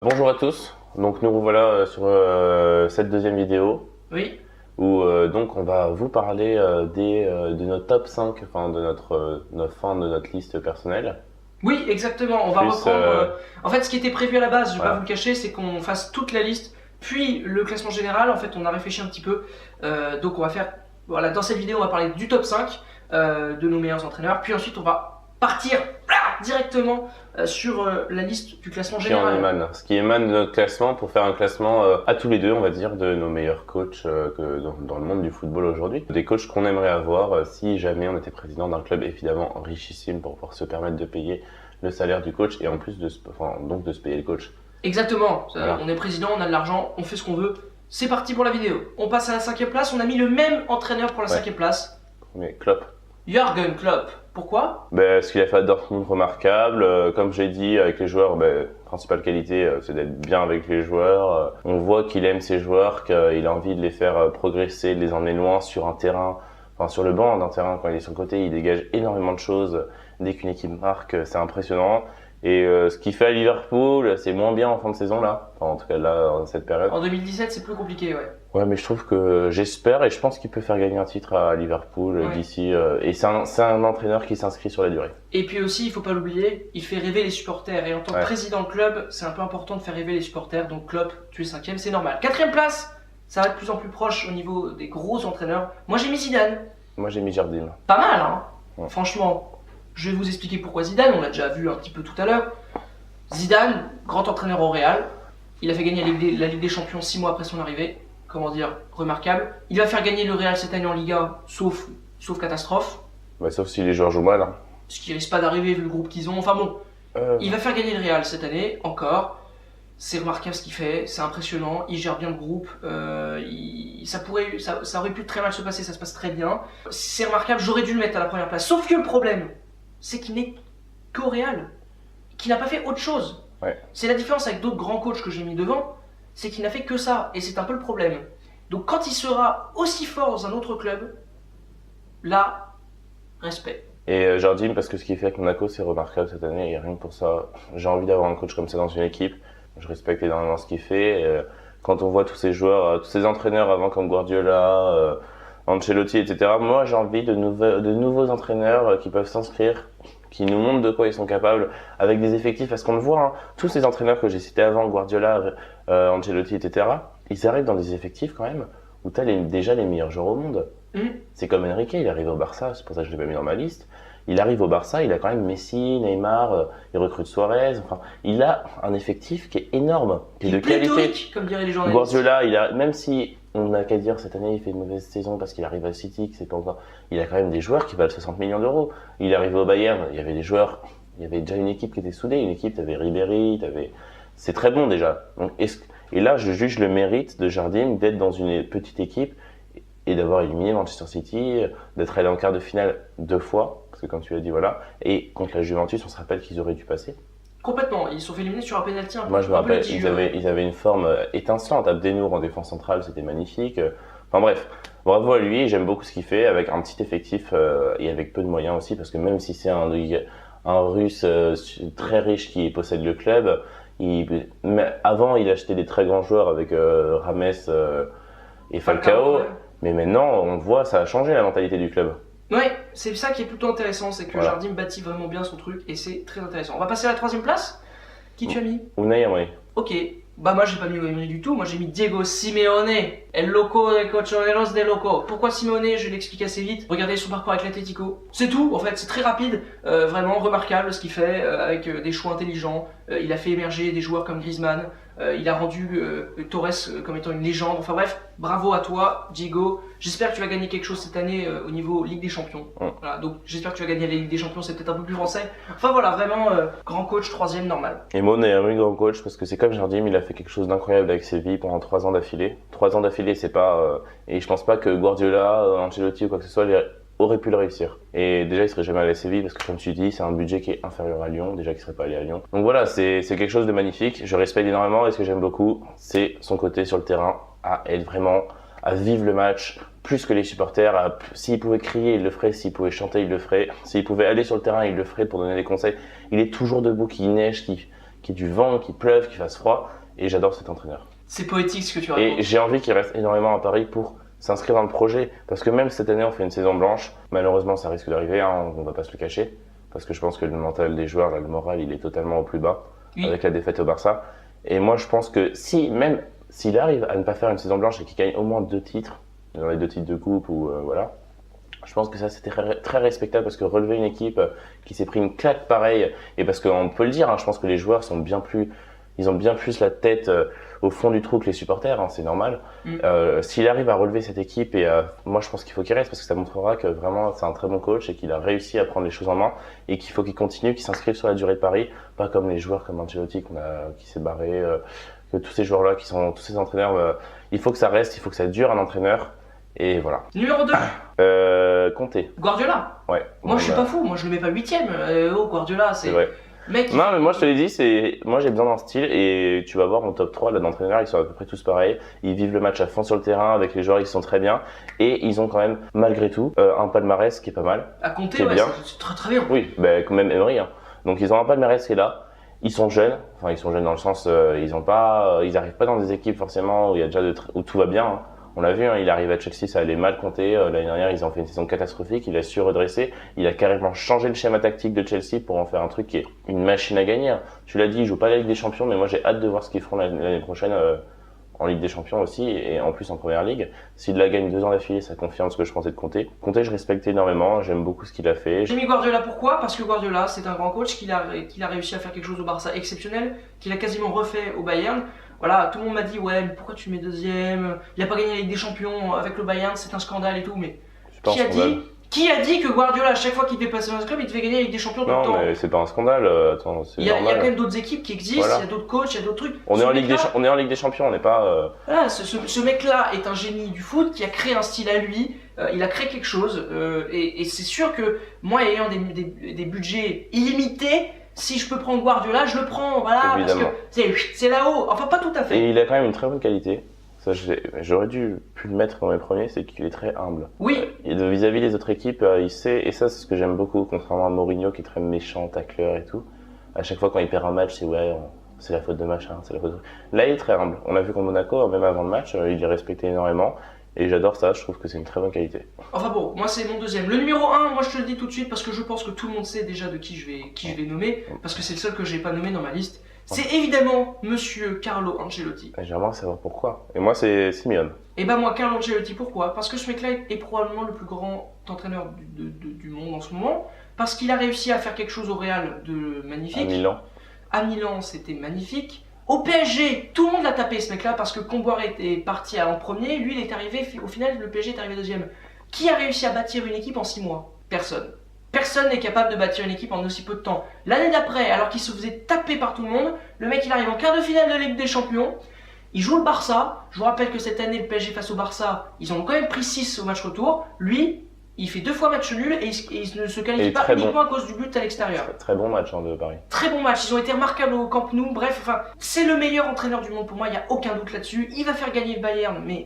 Bonjour à tous, donc nous revoilà sur cette deuxième vidéo Oui, où donc on va vous parler de notre top 5, enfin de notre fin de notre liste personnelle. oui, exactement. On va Plus, reprendre. En fait, ce qui était prévu à la base, je vais pas vous voilà. le cacher, c'est qu'on fasse toute la liste, puis le classement général. En fait, on a réfléchi un petit peu. Donc, on va faire. Voilà, dans cette vidéo, on va parler du top 5 de nos meilleurs entraîneurs. Puis ensuite, on va partir directement sur la liste du classement Qui en général. émane, ce qui émane de notre classement pour faire un classement à tous les deux, on va dire, de nos meilleurs coachs dans le monde du football aujourd'hui. Des coachs qu'on aimerait avoir si jamais on était président d'un club évidemment richissime pour pouvoir se permettre de payer le salaire du coach et en plus donc de se payer le coach. Exactement. Voilà. On est président, on a de l'argent, on fait ce qu'on veut. C'est parti pour la vidéo. On passe à la cinquième place. On a mis le même entraîneur pour la Ouais. cinquième place. Mais Klopp. Jürgen Klopp. Pourquoi? Ce qu'il a fait à Dortmund, remarquable. Comme j'ai dit, avec les joueurs, principale qualité, c'est d'être bien avec les joueurs. On voit qu'il aime ses joueurs, qu'il a envie de les faire progresser, de les emmener loin sur un terrain, enfin sur le banc d'un terrain. Quand il est sur le côté, il dégage énormément de choses. Dès qu'une équipe marque, c'est impressionnant. Et ce qu'il fait à Liverpool, c'est moins bien en fin de saison là. Enfin, en tout cas là, dans cette période. En 2017, c'est plus compliqué, ouais. Ouais, mais je trouve que j'espère et je pense qu'il peut faire gagner un titre à Liverpool Ouais. d'ici. Et c'est un entraîneur qui s'inscrit sur la durée. Et puis aussi, il faut pas l'oublier, il fait rêver les supporters. Et en tant que Ouais. président de club, c'est un peu important de faire rêver les supporters. Donc Klopp, tu es cinquième, c'est normal. Quatrième place, ça va être de plus en plus proche au niveau des gros entraîneurs. Moi, j'ai mis Zidane. Moi j'ai mis Jardim. Pas mal, hein. Ouais. Franchement, je vais vous expliquer pourquoi Zidane. On l'a déjà vu un petit peu tout à l'heure. Zidane, grand entraîneur au Real. Il a fait gagner la Ligue des Champions 6 mois après son arrivée. Comment dire, remarquable. Il va faire gagner le Real cette année en Liga, sauf catastrophe. Sauf si les joueurs jouent mal. Hein. Ce qui risque pas d'arriver vu le groupe qu'ils ont. Enfin bon, il va faire gagner le Real cette année, encore. C'est remarquable ce qu'il fait, c'est impressionnant. Il gère bien le groupe. Ça aurait pu très mal se passer, ça se passe très bien. C'est remarquable, j'aurais dû le mettre à la première place. Sauf que le problème, c'est qu'il n'est qu'au Real, qu'il n'a pas fait autre chose. Ouais. C'est la différence avec d'autres grands coachs que j'ai mis devant, c'est qu'il n'a fait que ça, et c'est un peu le problème. Donc quand il sera aussi fort dans un autre club, là, respect. Et Jardim, parce que ce qu'il fait avec Monaco, c'est remarquable cette année. Et rien que pour ça, j'ai envie d'avoir un coach comme ça dans une équipe. Je respecte énormément ce qu'il fait. Quand on voit tous ces joueurs, tous ces entraîneurs avant comme Guardiola, Ancelotti, etc. Moi, j'ai envie de nouveaux entraîneurs qui peuvent s'inscrire, qui nous montrent de quoi ils sont capables avec des effectifs. Parce qu'on le voit, hein, tous ces entraîneurs que j'ai cités avant, Guardiola, Ancelotti, etc. Ils arrivent dans des effectifs quand même où tu as déjà les meilleurs joueurs au monde. C'est comme Enrique, il arrive au Barça, c'est pour ça que je l'ai pas mis dans ma liste. Il arrive au Barça, il a quand même Messi, Neymar, il recrute Suarez. Enfin, il a un effectif qui est énorme, qui est de qualité. Pléthorique, comme diraient les journalistes. Guardiola, même si on n'a qu'à dire cette année il fait une mauvaise saison parce qu'il arrive à City, que c'est pas encore. Il a quand même des joueurs qui valent 60 millions d'euros. Il est arrivé au Bayern, il y avait des joueurs, il y avait déjà une équipe qui était soudée, une équipe, t'avais Ribéry, c'est très bon déjà. Donc, et là, je juge le mérite de Jardim d'être dans une petite équipe et d'avoir éliminé Manchester City, d'être allé en quart de finale 2 fois, parce que comme tu l'as dit, voilà, et contre la Juventus, on se rappelle qu'ils auraient dû passer. Complètement, ils se sont fait éliminer sur un penalty un peu. Moi, je me rappelle, litigieux. ils avaient une forme étincelante. Abdenour en défense centrale, c'était magnifique. Enfin bref, bravo à lui, j'aime beaucoup ce qu'il fait, avec un petit effectif et avec peu de moyens aussi, parce que même si c'est un Russe très riche qui possède le club, mais avant, il achetait des très grands joueurs avec Rames et Falcao. Ouais. Mais maintenant, on voit, ça a changé la mentalité du club. Ouais, c'est ça qui est plutôt intéressant, c'est que Voilà. Jardim bâtit vraiment bien son truc et c'est très intéressant. On va passer à la troisième place. Qui tu as mis? Unai Emery. Ok, bah moi j'ai pas mis Emery du tout, moi j'ai mis Diego Simeone, el loco de cochoneros de loco. Pourquoi Simeone? Je vais l'expliquer assez vite. Regardez son parcours avec l'Atlético. C'est tout, en fait, c'est très rapide, vraiment remarquable ce qu'il fait avec des choix intelligents. Il a fait émerger des joueurs comme Griezmann. Il a rendu Torres comme étant une légende. Enfin bref, bravo à toi, Diego. J'espère que tu vas gagner quelque chose cette année au niveau Ligue des Champions. Voilà, donc j'espère que tu vas gagner la Ligue des Champions, c'est peut-être un peu plus français. Enfin voilà, vraiment grand coach, troisième, normal. Et Mon est un grand coach parce que c'est comme Jardim, il a fait quelque chose d'incroyable avec Séville pendant 3 ans d'affilée. 3 ans d'affilée, c'est pas. Et je pense pas que Guardiola, Ancelotti ou quoi que ce soit aurait pu le réussir. Et déjà, il serait jamais allé à Séville parce que, comme tu dis, c'est un budget qui est inférieur à Lyon. Déjà qu'il serait pas allé à Lyon. Donc voilà, c'est quelque chose de magnifique. Je respecte énormément et ce que j'aime beaucoup, c'est son côté sur le terrain à être vraiment, à vivre le match plus que les supporters. S'il pouvait crier, il le ferait. S'il pouvait chanter, il le ferait. S'il pouvait aller sur le terrain, il le ferait pour donner des conseils. Il est toujours debout, qu'il neige, qu'il y ait du vent, qu'il pleuve, qu'il fasse froid. Et j'adore cet entraîneur. C'est poétique ce que tu racontes. Et j'ai envie qu'il reste énormément à Paris pour s'inscrire dans le projet. Parce que même cette année, on fait une saison blanche. Malheureusement, ça risque d'arriver, hein, on va pas se le cacher. Parce que je pense que le mental des joueurs, là, le moral, il est totalement au plus bas avec la défaite au Barça. Et moi, je pense que même s'il arrive à ne pas faire une saison blanche et qu'il gagne au moins 2 titres, dans les 2 titres de coupe ou voilà, je pense que ça c'était très respectable parce que relever une équipe qui s'est pris une claque pareille, et parce qu'on peut le dire, hein, je pense que les joueurs ils ont bien plus la tête au fond du trou que les supporters, hein, c'est normal. S'il arrive à relever cette équipe, et moi je pense qu'il faut qu'il reste parce que ça montrera que vraiment c'est un très bon coach et qu'il a réussi à prendre les choses en main et qu'il faut qu'il continue, qu'il s'inscrive sur la durée de Paris, pas comme les joueurs comme Ancelotti qui s'est barré, que tous ces joueurs-là tous ces entraîneurs, il faut que ça reste, il faut que ça dure un entraîneur. Et voilà. Numéro 2. Conté. Guardiola. Ouais. Moi je suis pas fou, moi je le mets pas 8ème. Guardiola, c'est vrai. Mec, non, mais moi je te l'ai dit, moi j'ai besoin d'un style et tu vas voir mon top 3 là d'entraîneurs, ils sont à peu près tous pareils. Ils vivent le match à fond sur le terrain avec les joueurs, ils sont très bien et ils ont quand même, malgré tout, un palmarès qui est pas mal. À compter, ouais, c'est très bien. Oui, quand même Emery. Hein. Donc ils ont un palmarès qui est là. Ils sont jeunes dans le sens, ils arrivent pas dans des équipes forcément où il y a déjà où tout va bien. Hein. On l'a vu, hein, il arrive à Chelsea, ça allait mal compter. L'année dernière, ils ont fait une saison catastrophique. Il a su redresser. Il a carrément changé le schéma tactique de Chelsea pour en faire un truc qui est une machine à gagner. Tu l'as dit, il joue pas la Ligue des Champions, mais moi j'ai hâte de voir ce qu'ils feront l'année prochaine en Ligue des Champions aussi et en plus en Première Ligue. S'il la gagne 2 ans d'affilée, ça confirme ce que je pensais de Conte. Conte, je respecte énormément. J'aime beaucoup ce qu'il a fait. J'ai mis Guardiola pourquoi ? Parce que Guardiola, c'est un grand coach qu'il a réussi à faire quelque chose au Barça exceptionnel, qu'il a quasiment refait au Bayern. Voilà, tout le monde m'a dit ouais, mais pourquoi tu mets 2ème ? Il a pas gagné la Ligue des Champions avec le Bayern, c'est un scandale et tout. Mais qui a dit que Guardiola, à chaque fois qu'il devait passer dans un club, il devait gagner la Ligue des Champions tout le temps ? Non, mais c'est pas un scandale. Attends, c'est normal. Il y a quand même d'autres équipes qui existent, il y a d'autres coachs, il y a d'autres trucs. On est en Ligue des Champions, on n'est pas. Voilà, ce mec-là est un génie du foot qui a créé un style à lui. Il a créé quelque chose et c'est sûr que moi, ayant des budgets illimités. Si je peux prendre Guardiola, je le prends, voilà, évidemment. Parce que c'est là-haut, enfin pas tout à fait. Et il a quand même une très bonne qualité, ça j'aurais dû le mettre dans mes premiers, c'est qu'il est très humble. Oui. Et vis-à-vis des autres équipes, il sait, et ça c'est ce que j'aime beaucoup, contrairement à Mourinho qui est très méchant, tacleur et tout. À chaque fois quand il perd un match, c'est ouais, c'est la faute de machin, c'est la faute de... Là il est très humble, on l'a vu contre Monaco, même avant le match, il est respecté énormément. Et j'adore ça, je trouve que c'est une très bonne qualité. Enfin bon, moi c'est mon 2ème. Le numéro 1, moi je te le dis tout de suite parce que je pense que tout le monde sait déjà de qui je vais nommer, parce que c'est le seul que j'ai pas nommé dans ma liste. C'est évidemment Monsieur Carlo Ancelotti. J'aimerais savoir pourquoi. Et moi c'est Simeone. Et bah moi Carlo Ancelotti, pourquoi ? Parce que ce mec-là est probablement le plus grand entraîneur du monde en ce moment, parce qu'il a réussi à faire quelque chose au Real de magnifique. À Milan, c'était magnifique. Au PSG, tout le monde l'a tapé ce mec-là parce que Comboiré est parti en premier, lui il est arrivé, au final le PSG est arrivé 2ème. Qui a réussi à bâtir une équipe en 6 mois ? Personne. Personne n'est capable de bâtir une équipe en aussi peu de temps. L'année d'après, alors qu'il se faisait taper par tout le monde, le mec il arrive en quart de finale de Ligue des Champions, il joue le Barça, je vous rappelle que cette année le PSG face au Barça, ils ont quand même pris 6 au match retour, lui... Il fait 2 fois match nul et il ne se qualifie pas uniquement à cause du but à l'extérieur. Très bon match de Paris. Très bon match, ils ont été remarquables au Camp Nou, bref, enfin, c'est le meilleur entraîneur du monde pour moi, il n'y a aucun doute là-dessus. Il va faire gagner le Bayern, mais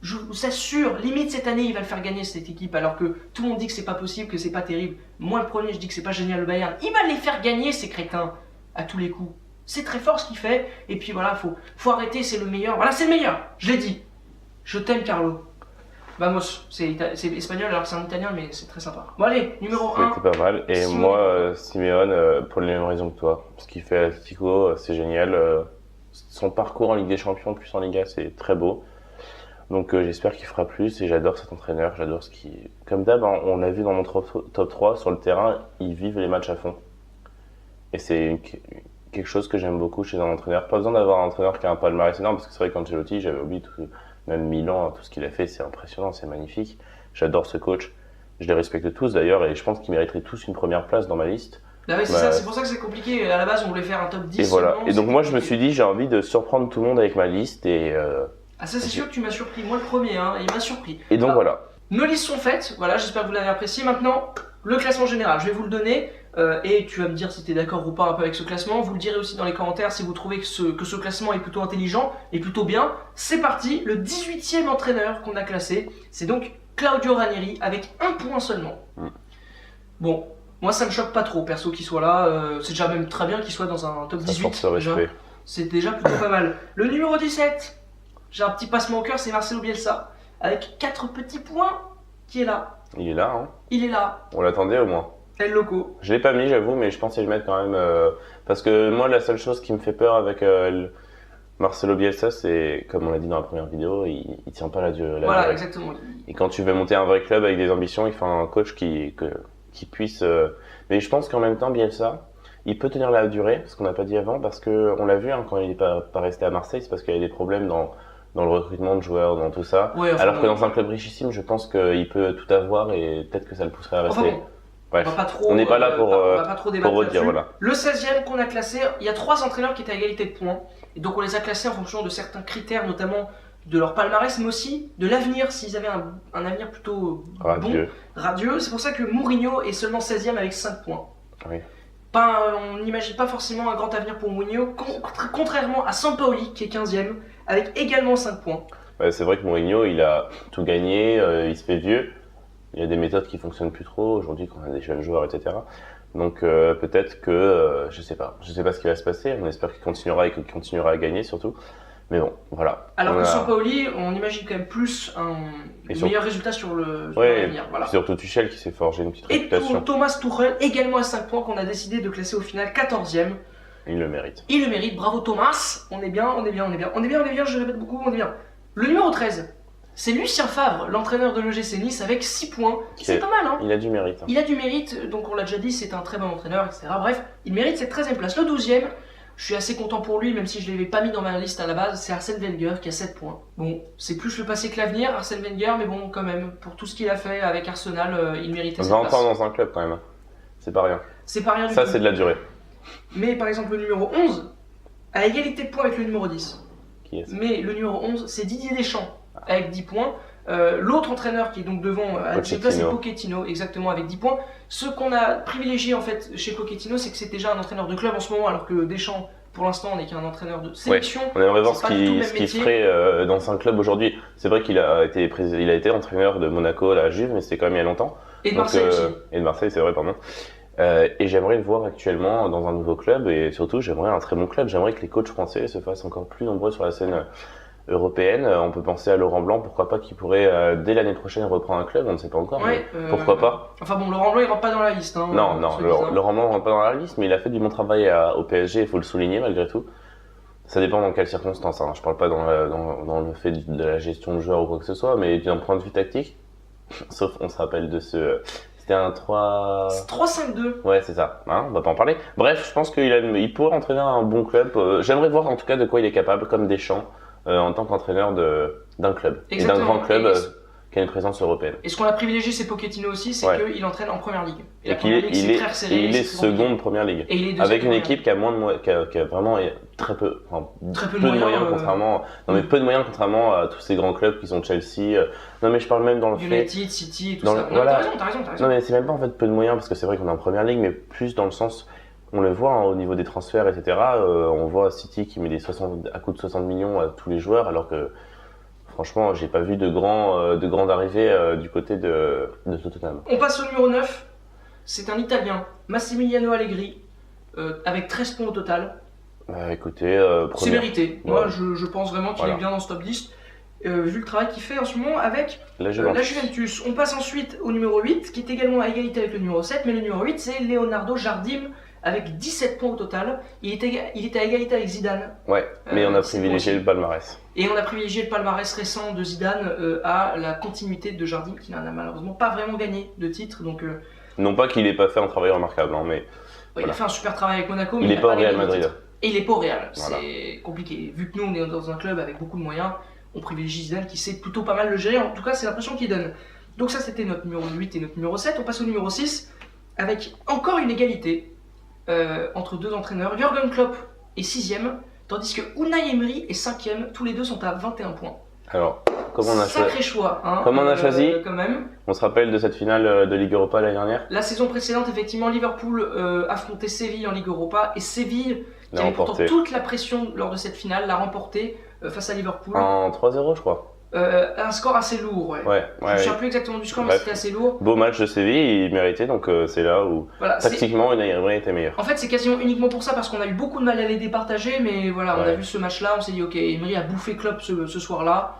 je vous assure, limite cette année, il va le faire gagner cette équipe, alors que tout le monde dit que c'est pas possible, que c'est pas terrible. Moi le premier, je dis que c'est pas génial le Bayern. Il va les faire gagner ces crétins, à tous les coups. C'est très fort ce qu'il fait, et puis voilà, faut arrêter, c'est le meilleur. Voilà, c'est le meilleur, je l'ai dit. Je t'aime Carlo. Vamos, c'est espagnol alors que c'est un italien, mais c'est très sympa. Bon allez, numéro 1. C'était pas mal. Et moi, Simeone, pour les mêmes raisons que toi. Ce qu'il fait à Atlético, c'est génial. Son parcours en Ligue des Champions, plus en Liga, c'est très beau. Donc j'espère qu'il fera plus et j'adore cet entraîneur. J'adore ce qu'il... Comme d'hab, hein, on l'a vu dans mon top 3, sur le terrain, ils vivent les matchs à fond. Et c'est quelque chose que j'aime beaucoup chez un entraîneur. Pas besoin d'avoir un entraîneur qui a un palmarès énorme, parce que c'est vrai qu'Ancelotti, j'avais oublié tout... Même Milan, tout ce qu'il a fait, c'est impressionnant, c'est magnifique. J'adore ce coach. Je les respecte tous d'ailleurs et je pense qu'ils mériteraient tous une première place dans ma liste. Ah oui, c'est ça, c'est pour ça que c'est compliqué. À la base, on voulait faire un top 10. Et voilà. Et donc moi, je me suis dit, j'ai envie de surprendre tout le monde avec ma liste et... Ah ça, c'est sûr que tu m'as surpris. Moi, le premier, hein, il m'a surpris. Et donc voilà. Nos listes sont faites. Voilà, j'espère que vous l'avez apprécié. Maintenant, le classement général, je vais vous le donner. Et tu vas me dire si tu es d'accord ou pas un peu avec ce classement. Vous le direz aussi dans les commentaires si vous trouvez que ce classement est plutôt intelligent et plutôt bien. C'est parti, le 18e entraîneur qu'on a classé, c'est donc Claudio Ranieri avec 1 point seulement. Bon, Moi, ça me choque pas trop, perso, qu'il soit là. C'est déjà même très bien qu'il soit dans un top Ça 18. force le déjà. respect. C'est déjà plutôt pas mal. Le numéro 17, j'ai un petit passement au cœur, c'est Marcelo Bielsa. Avec 4 petits points, qui est là. Il est là, hein. Il est là, On l'attendait au moins. El Loco. Je l'ai pas mis, j'avoue, mais je pensais le mettre quand même. Parce que moi, la seule chose qui me fait peur avec Marcelo Bielsa, c'est, comme on l'a dit dans la première vidéo, il tient pas la durée. Voilà, exactement. Et quand tu veux monter un vrai club avec des ambitions, il faut un coach qui puisse. Mais je pense qu'en même temps, Bielsa, il peut tenir la durée, ce qu'on n'a pas dit avant, parce que on l'a vu hein, quand il n'est pas resté à Marseille, c'est parce qu'il y a des problèmes dans le recrutement de joueurs, dans tout ça. Ouais, enfin, Alors que dans un club richissime, je pense qu'il peut tout avoir et peut-être que ça le pousserait à rester. Enfin bon, Bref, on va pas trop, on n'est pas là pour on va pas trop débattre redire, là-dessus. voilà. Le 16e qu'on a classé, il y a 3 entraîneurs qui étaient à égalité de points. Et donc on les a classés en fonction de certains critères, notamment de leur palmarès, mais aussi de l'avenir, s'ils avaient un avenir plutôt Radieux. bon, radieux. C'est pour ça que Mourinho est seulement 16e avec 5 points. Oui. On n'imagine pas forcément un grand avenir pour Mourinho, contrairement à Sampaoli qui est 15e avec également 5 points. Ouais, c'est vrai que Mourinho, il a tout gagné, il se fait vieux. Il y a des méthodes qui fonctionnent plus trop aujourd'hui quand on a des jeunes joueurs, etc. Donc peut-être que, je sais pas ce qui va se passer. On espère qu'il continuera et qu'il continuera à gagner surtout. Mais bon, voilà. Alors que Sampaoli, on imagine quand même plus un meilleur résultat sur l'avenir. Voilà. Surtout Tuchel qui s'est forgé une petite réputation. Et Thomas Tuchel, également à 5 points, qu'on a décidé de classer au final 14e. Il le mérite. Il le mérite, bravo Thomas. On est bien, je répète beaucoup, on est bien. Le numéro 13, c'est Lucien Favre, l'entraîneur de l'OGC Nice avec 6 points. C'est pas mal, hein. Il a du mérite. Il a du mérite, donc on l'a déjà dit, c'est un très bon entraîneur, etc. Bref, il mérite cette 13e place. Le 12e, je suis assez content pour lui, même si je ne l'avais pas mis dans ma liste à la base, c'est Arsène Wenger qui a 7 points. Bon, c'est plus le passé que l'avenir, Arsène Wenger, mais bon, quand même, pour tout ce qu'il a fait avec Arsenal, il méritait cette 20 place. ans dans un club quand même. C'est pas rien. C'est pas rien du tout. Ça, c'est de la durée. Mais par exemple, le numéro 11, à égalité de points avec le numéro 10. Qui est-ce? Mais le numéro 11, c'est Didier Deschamps, avec 10 points. L'autre entraîneur qui est donc devant à 10 places, c'est Pochettino, exactement, avec 10 points. Ce qu'on a privilégié en fait chez Pochettino, c'est que c'est déjà un entraîneur de club en ce moment, alors que Deschamps, pour l'instant, n'est qu'un entraîneur de sélection. Ouais, on aimerait voir ce qu'il ferait dans un club aujourd'hui. C'est vrai qu'il a été entraîneur de Monaco à la Juve, mais c'était quand même il y a longtemps. Et de Marseille aussi. Et de Marseille, c'est vrai, pardon. Et j'aimerais le voir actuellement dans un nouveau club, et surtout, j'aimerais un très bon club. J'aimerais que les coachs français se fassent encore plus nombreux sur la scène européenne. On peut penser à Laurent Blanc, pourquoi pas, qui pourrait dès l'année prochaine reprendre un club, on ne sait pas encore, ouais, mais pourquoi pas. Enfin bon, Laurent Blanc il rentre pas dans la liste. Hein, non, Laurent Blanc rentre pas dans la liste, mais il a fait du bon travail au PSG, il faut le souligner malgré tout. Ça dépend dans quelles circonstances, hein. Je parle pas dans le fait de la gestion de joueurs ou quoi que ce soit, mais d'un point de vue tactique, sauf on se rappelle de c'était un 3-5-2. Ouais, c'est ça, hein, on va pas en parler. Bref, je pense qu'il pourrait entraîner un bon club. J'aimerais voir en tout cas de quoi il est capable, comme Deschamps, en tant qu'entraîneur d'un club. Exactement. Et d'un grand club qui a une présence européenne. Et ce qu'on a privilégié, c'est Pochettino aussi, c'est qu'il entraîne en première ligue. Et la première ligue, c'est très resserré. Et il est seconde première ligue. Et il est avec une équipe qui a qui a vraiment très peu de moyens, contrairement. Non mais peu de moyens contrairement à tous ces grands clubs qui sont Chelsea. Non mais je parle même dans le United, City, et tout ça. Voilà. T'as raison. Non mais c'est même pas en fait peu de moyens parce que c'est vrai qu'on est en première ligue, mais plus dans le sens. On le voit hein, au niveau des transferts, etc. On voit City qui met à coût de 60 millions à tous les joueurs, alors que franchement, j'ai pas vu de grande arrivée du côté de Tottenham. On passe au numéro 9. C'est un Italien, Massimiliano Allegri, avec 13 points au total. Écoutez, c'est mérité. Ouais. Moi, je pense vraiment qu'il est bien dans ce top 10, vu le travail qu'il fait en ce moment avec la Juventus. On passe ensuite au numéro 8, qui est également à égalité avec le numéro 7, mais le numéro 8, c'est Leonardo Jardim, avec 17 points au total. Il était à égalité avec Zidane. Ouais, mais on a privilégié le palmarès. Et on a privilégié le palmarès récent de Zidane à la continuité de Jardim, qui n'a malheureusement pas vraiment gagné de titre. Donc, non pas qu'il n'ait pas fait un travail remarquable, hein, mais... Voilà. Il a fait un super travail avec Monaco, mais il n'est pas au Real Madrid. Et il n'est pas au Real, voilà. C'est compliqué. Vu que nous, on est dans un club avec beaucoup de moyens, on privilégie Zidane qui sait plutôt pas mal le gérer. En tout cas, c'est l'impression qu'il donne. Donc ça, c'était notre numéro 8 et notre numéro 7. On passe au numéro 6, avec encore une égalité. Entre deux entraîneurs, Jürgen Klopp est 6ème, tandis que Unai Emery est 5ème, tous les deux sont à 21 points. Alors, comment on a sacré choix, hein, comment on a choisi quand même. On se rappelle de cette finale de Ligue Europa l'année dernière. La saison précédente, effectivement, Liverpool affrontait Séville en Ligue Europa, et Séville, qui avait pourtant toute la pression lors de cette finale, l'a remporté face à Liverpool. En 3-0, je crois. Un score assez lourd, ouais. Je me souviens plus exactement du score, mais c'était assez lourd. Beau match de Séville, il méritait, donc c'est là où tactiquement Unai Emery était meilleur. En fait, c'est quasiment uniquement pour ça, parce qu'on a eu beaucoup de mal à les départager, mais voilà, on a vu ce match-là, on s'est dit, ok, Emery a bouffé Klopp ce soir-là,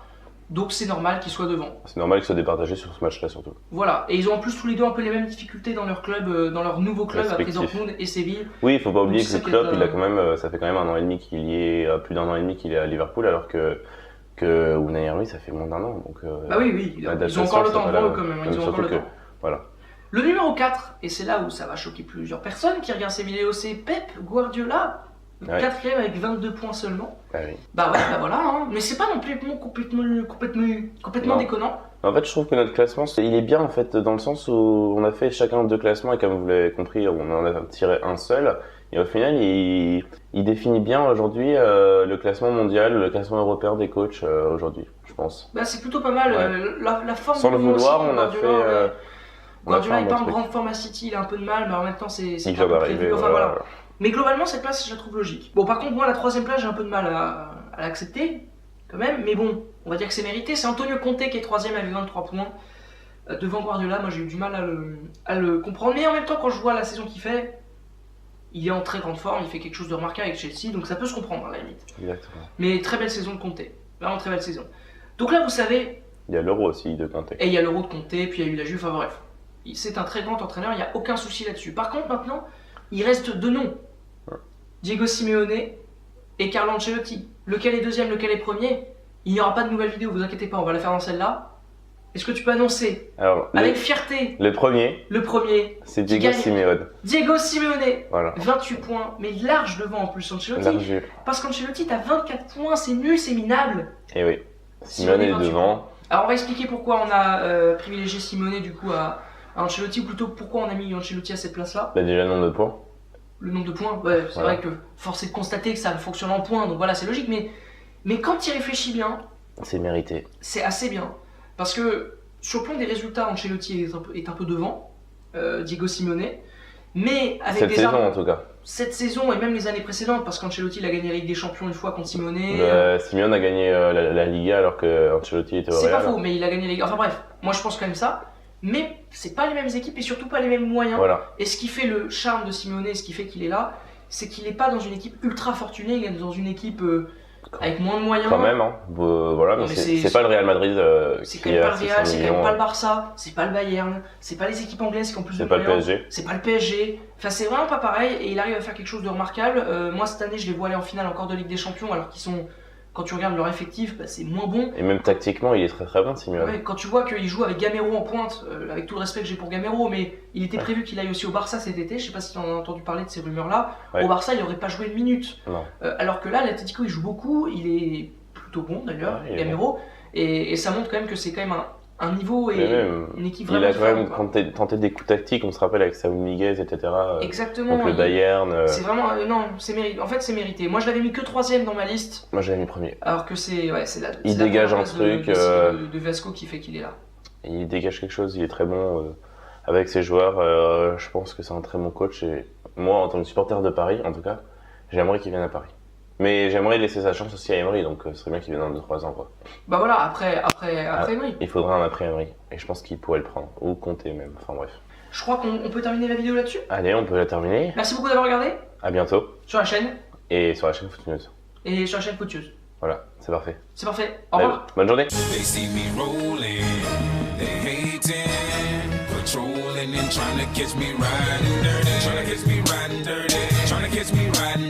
donc c'est normal qu'il soit devant. C'est normal qu'il soit départagé sur ce match-là surtout. Voilà, et ils ont en plus tous les deux un peu les mêmes difficultés dans leur club, dans leur nouveau club après Dortmund et Séville. Oui, il faut pas oublier que Klopp, il a quand même, ça fait quand même un an et demi qu'il y est, plus d'un an et demi qu'il est à Liverpool, alors que Unai Emery, ça fait moins d'un an. Donc, bah oui, ils ont encore le temps devant eux quand même. Ils ont encore le temps. Voilà. Le numéro 4, et c'est là où ça va choquer plusieurs personnes qui regardent ces vidéos, c'est Pep Guardiola, le 4ème avec 22 points seulement. Ah oui. Bah ouais, bah voilà, hein. Mais c'est pas non plus complètement déconnant. En fait, je trouve que notre classement, il est bien en fait, dans le sens où on a fait chacun 2 classements et comme vous l'avez compris, on en a tiré un seul. Et au final, il définit bien aujourd'hui le classement mondial, le classement européen des coachs aujourd'hui, je pense. Bah c'est plutôt pas mal. La forme. Sans le vouloir, on a fait. Guardiola est pas en grande forme à City, il a un peu de mal, mais en même temps c'est pas prévu. Enfin voilà. Mais globalement, cette place, je la trouve logique. Bon, par contre, moi, la 3ème place, j'ai un peu de mal à l'accepter, quand même. Mais bon, on va dire que c'est mérité. C'est Antonio Conte qui est 3ème avec 23 points. Devant Guardiola, moi, j'ai eu du mal à le comprendre. Mais en même temps, quand je vois la saison qu'il fait, il est en très grande forme, il fait quelque chose de remarquable avec Chelsea, donc ça peut se comprendre à la limite. Exactement. Mais très belle saison de Conte. Vraiment très belle saison. Donc là, vous savez... Il y a l'Euro aussi de Conte. Et il y a l'Euro de Conte, puis il y a eu la Juve, enfin bref. C'est un très grand entraîneur, il n'y a aucun souci là-dessus. Par contre, maintenant, il reste 2 noms. Diego Simeone et Carlo Ancelotti. Lequel est 2ème, lequel est 1er? Il n'y aura pas de nouvelle vidéo, vous inquiétez pas, on va la faire dans celle-là. Est-ce que tu peux annoncer avec fierté le premier, c'est Diego Simeone. Diego Simeone, voilà. 28 points, mais large devant en plus Ancelotti. Parce qu'Ancelotti t'as 24 points, c'est nul, c'est minable. Et oui, Simeone est devant. Alors on va expliquer pourquoi on a privilégié Simeone du coup à Ancelotti, ou plutôt pourquoi on a mis Ancelotti à cette place-là. Bah déjà nombre de points. Le nombre de points, ouais, c'est vrai que force est de constater que ça fonctionne en points, donc voilà, c'est logique, mais quand tu y réfléchis bien, c'est mérité. C'est assez bien, parce que sur le plan des résultats, Ancelotti est un peu devant, Diego Simeone, mais avec cette saison en tout cas. Cette saison et même les années précédentes, parce qu'Ancelotti il a gagné la Ligue des Champions une fois contre Simeone. Simeone a gagné la Liga alors que Ancelotti était au Real. C'est pas faux, mais il a gagné la Liga. Enfin bref, moi je pense quand même ça. Mais c'est pas les mêmes équipes et surtout pas les mêmes moyens. Voilà. Et ce qui fait le charme de Simeone, ce qui fait qu'il est là, c'est qu'il n'est pas dans une équipe ultra fortunée, il est dans une équipe avec moins de moyens. Quand même, hein. Voilà, mais c'est pas le Real Madrid c'est quand même pas le Real, c'est quand même pas le Barça, c'est pas le Bayern, c'est pas les équipes anglaises qui ont plus de moyens. C'est pas le PSG. C'est pas le PSG. Enfin, c'est vraiment pas pareil et il arrive à faire quelque chose de remarquable. Moi, cette année, je les vois aller en finale encore de Ligue des Champions alors qu'ils sont... Quand tu regardes leur effectif, bah, c'est moins bon. Et même tactiquement, il est très très bon, Simeone. Ouais, quand tu vois qu'il joue avec Gamero en pointe, avec tout le respect que j'ai pour Gamero, mais il était prévu qu'il aille aussi au Barça cet été. Je sais pas si tu en as entendu parler de ces rumeurs-là. Au Barça, il n'aurait pas joué une minute. Alors que là, l'Atlético, il joue beaucoup. Il est plutôt bon d'ailleurs, Gamero. Bon. Et ça montre quand même que c'est quand même un niveau et une équipe vraiment. Il a quand même tenté des coups tactiques, on se rappelle avec Saúl Ñíguez, etc. Exactement. Contre le Bayern. C'est vraiment. Non, c'est mérité. En fait, c'est mérité. Moi, je l'avais mis que 3ème dans ma liste. Moi, je l'avais mis 1er. Alors que c'est. Ouais, il dégage un truc. De Vasco qui fait qu'il est là. Il dégage quelque chose, il est très bon avec ses joueurs. Je pense que c'est un très bon coach. Et moi, en tant que supporter de Paris, en tout cas, j'aimerais qu'il vienne à Paris. Mais j'aimerais laisser sa chance aussi à Emery, donc ce serait bien qu'il vienne dans 2-3 ans. Quoi. Bah voilà, après Emery. Il faudrait un après Emery, et je pense qu'il pourrait le prendre, ou compter même, enfin bref. Je crois qu'on peut terminer la vidéo là-dessus. Allez, on peut la terminer. Merci beaucoup d'avoir regardé. À bientôt. Sur la chaîne. Et sur la chaîne Foot News. Et sur la chaîne Foot News. Voilà, c'est parfait. C'est parfait, au revoir. Bonne journée. Trying to catch me riding dirty.